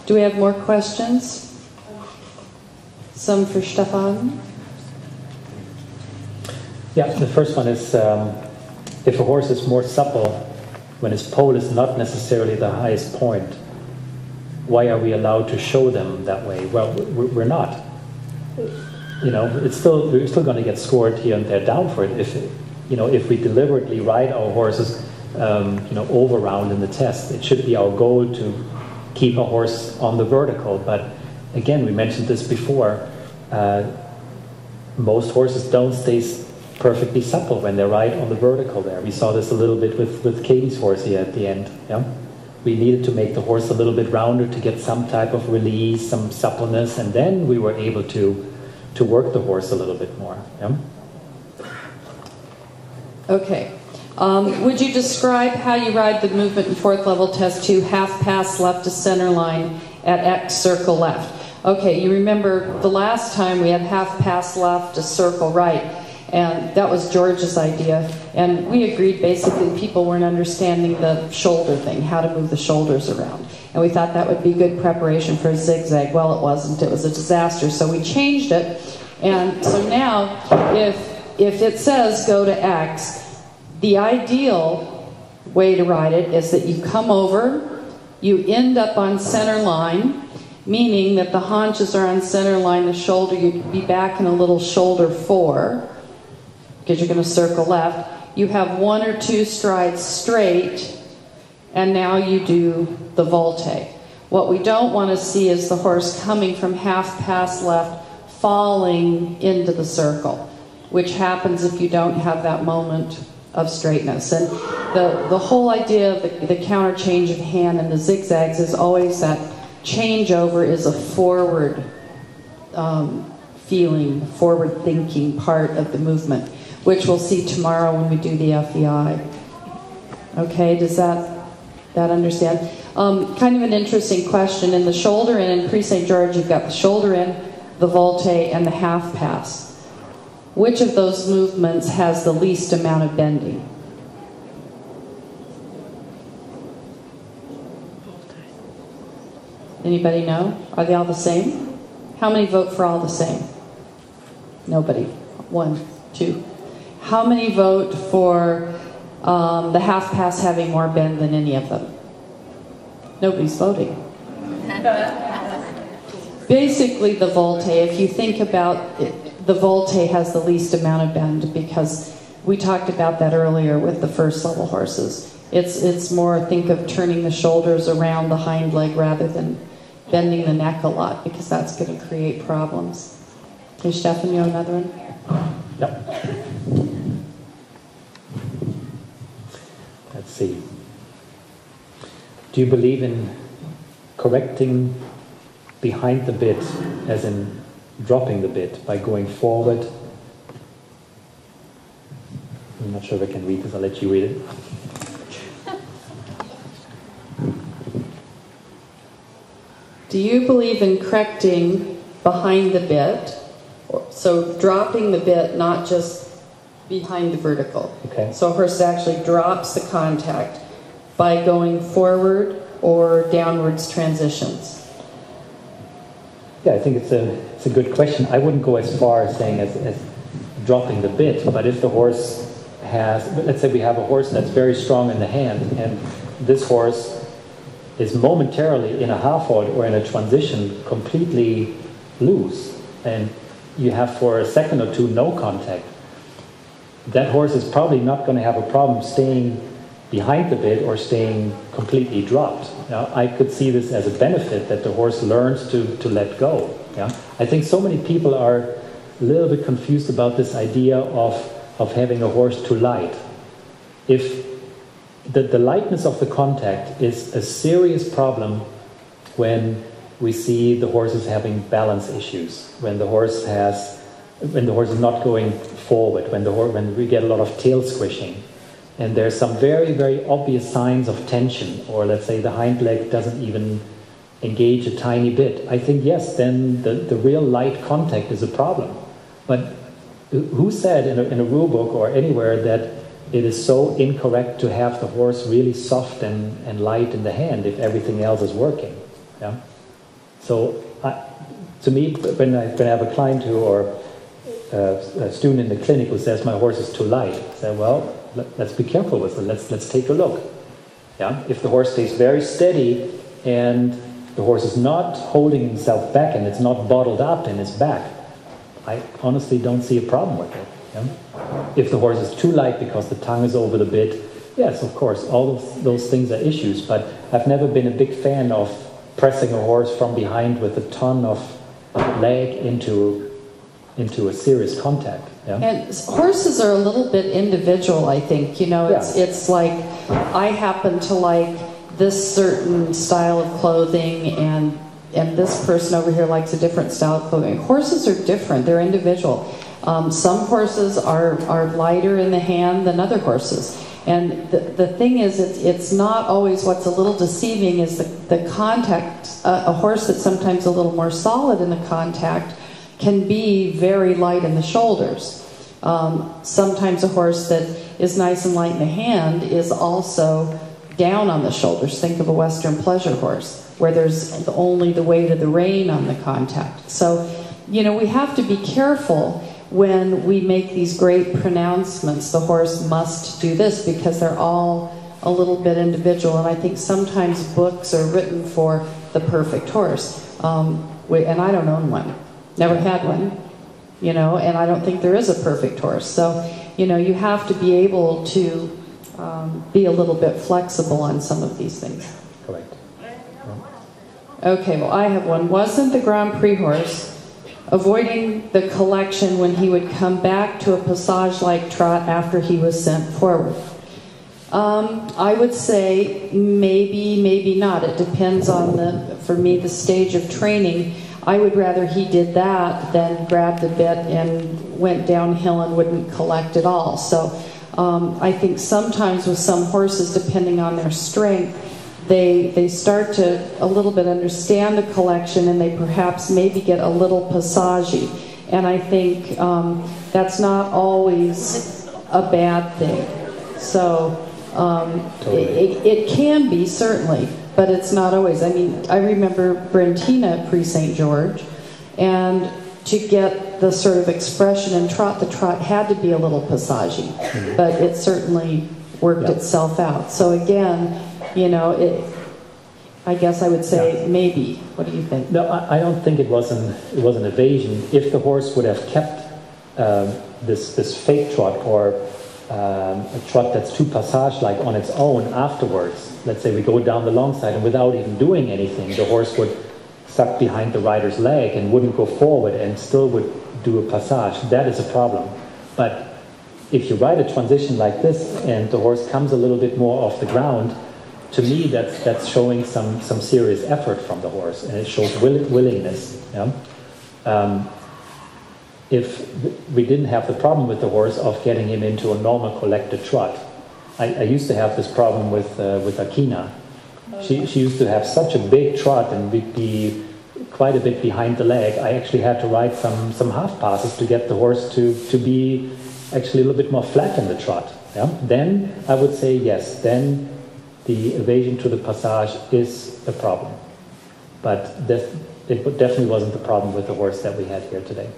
Do we have more questions? Some for Steffen? Yeah, the first one is, if a horse is more supple when his pole is not necessarily the highest point, why are we allowed to show them that way? Well, we're not. You know, we're still going to get scored here and there down for it if we deliberately ride our horses, over round in the test. It should be our goal to keep a horse on the vertical. But again, we mentioned this before. Most horses don't stay perfectly supple when they ride on the vertical there. We saw this a little bit with Katie's horse here at the end. Yeah? We needed to make the horse a little bit rounder to get some type of release, some suppleness, and then we were able to work the horse a little bit more. Yeah? Okay. Would you describe how you ride the movement in fourth level test 2, half pass left to center line at X, circle left? Okay, you remember the last time we had half pass left to circle right, and that was George's idea, and we agreed basically people weren't understanding the shoulder thing, how to move the shoulders around, and we thought that would be good preparation for a zigzag. Well, it wasn't. It was a disaster, so we changed it, and so now if it says go to X, the ideal way to ride it is that you come over, you end up on center line, meaning that the haunches are on center line, the shoulder, you'd be back in a little shoulder 4, because you're going to circle left. You have 1 or 2 strides straight, and now you do the volte. What we don't want to see is the horse coming from half pass left, falling into the circle, which happens if you don't have that moment of straightness. And the whole idea of the counter change of hand and the zigzags is always that changeover is a forward feeling, forward thinking part of the movement, which we'll see tomorrow when we do the FEI. Okay, does that understand? Kind of an interesting question. In the shoulder in and Pre-St. George, you've got the shoulder in, the volte, and the half pass. Which of those movements has the least amount of bending? Anybody know? Are they all the same? How many vote for all the same? Nobody. 1, 2. How many vote for the half pass having more bend than any of them? Nobody's voting. Basically, the volte, if you think about it, the volte has the least amount of bend because we talked about that earlier with the first level horses. It's more, think of turning the shoulders around the hind leg rather than bending the neck a lot, because that's going to create problems. Okay, Steffen, you have another one? Yep. Let's see. Do you believe in correcting behind the bit, as in dropping the bit by going forward? I'm not sure if I can read this. I'll let you read it. Do you believe in correcting behind the bit? So dropping the bit, not just behind the vertical. Okay. So a horse actually drops the contact by going forward or downwards transitions. Yeah, I think it's a good question. I wouldn't go as far as saying as dropping the bit, but if the horse has, let's say we have a horse that's very strong in the hand, and this horse is momentarily in a half-halt or in a transition completely loose, and you have for a second or two no contact, that horse is probably not going to have a problem staying behind the bit or staying completely dropped. Now, I could see this as a benefit, that the horse learns to let go. Yeah? I think so many people are a little bit confused about this idea of having a horse too light. If the lightness of the contact is a serious problem when we see the horses having balance issues, when the horse is not going forward, when we get a lot of tail squishing, and there's some very, very obvious signs of tension, or let's say the hind leg doesn't even engage a tiny bit, I think yes, then the real light contact is a problem. But who said in a rule book or anywhere that it is so incorrect to have the horse really soft and light in the hand if everything else is working? Yeah? So to me, when I have a client who, or a student in the clinic who says my horse is too light, I say, well, let's be careful with it. Let's take a look. Yeah, if the horse stays very steady and the horse is not holding himself back and it's not bottled up in his back, I honestly don't see a problem with it. Yeah? If the horse is too light because the tongue is over the bit, yes, of course, all of those things are issues, but I've never been a big fan of pressing a horse from behind with a ton of leg into a serious contact. Yeah? And horses are a little bit individual, I think. You know, it's like I happen to like this certain style of clothing, and this person over here likes a different style of clothing. Horses are different; they're individual. Some horses are lighter in the hand than other horses. And the thing is, it's not always, what's a little deceiving is the contact. A horse that's sometimes a little more solid in the contact can be very light in the shoulders. Sometimes a horse that is nice and light in the hand is also down on the shoulders. Think of a Western pleasure horse, where there's only the weight of the rein on the contact. So, you know, we have to be careful when we make these great pronouncements, the horse must do this, because they're all a little bit individual. And I think sometimes books are written for the perfect horse. And I don't own one. Never had one. You know, and I don't think there is a perfect horse. So, you know, you have to be able to be a little bit flexible on some of these things. Correct. Okay, well, I have one. Wasn't the Grand Prix horse avoiding the collection when he would come back to a passage-like trot after he was sent forward? I would say maybe, maybe not. It depends on, for me, the stage of training. I would rather he did that than grabbed the bit and went downhill and wouldn't collect at all. So I think sometimes with some horses, depending on their strength, they start to a little bit understand the collection, and they perhaps maybe get a little passagey. And I think that's not always a bad thing. So it can be, certainly, but it's not always. I mean, I remember Brentina at Pre-St. George, and to get the sort of expression and trot, the trot had to be a little passagey, but it certainly worked itself out. So again, you know, I guess I would say maybe. What do you think? No, I don't think it was an evasion. If the horse would have kept this fake trot, or a trot that's too passage-like on its own afterwards, let's say we go down the long side and without even doing anything, the horse would suck behind the rider's leg and wouldn't go forward and still would do a passage, that is a problem. But if you ride a transition like this and the horse comes a little bit more off the ground, to me that's showing some serious effort from the horse, and it shows willingness. Yeah? If we didn't have the problem with the horse of getting him into a normal collected trot. I used to have this problem with Akina. She used to have such a big trot and be quite a bit behind the leg. I actually had to ride some half passes to get the horse to be actually a little bit more flat in the trot. Yeah? Then I would say yes, then the evasion to the passage is a problem. But it definitely wasn't the problem with the horse that we had here today.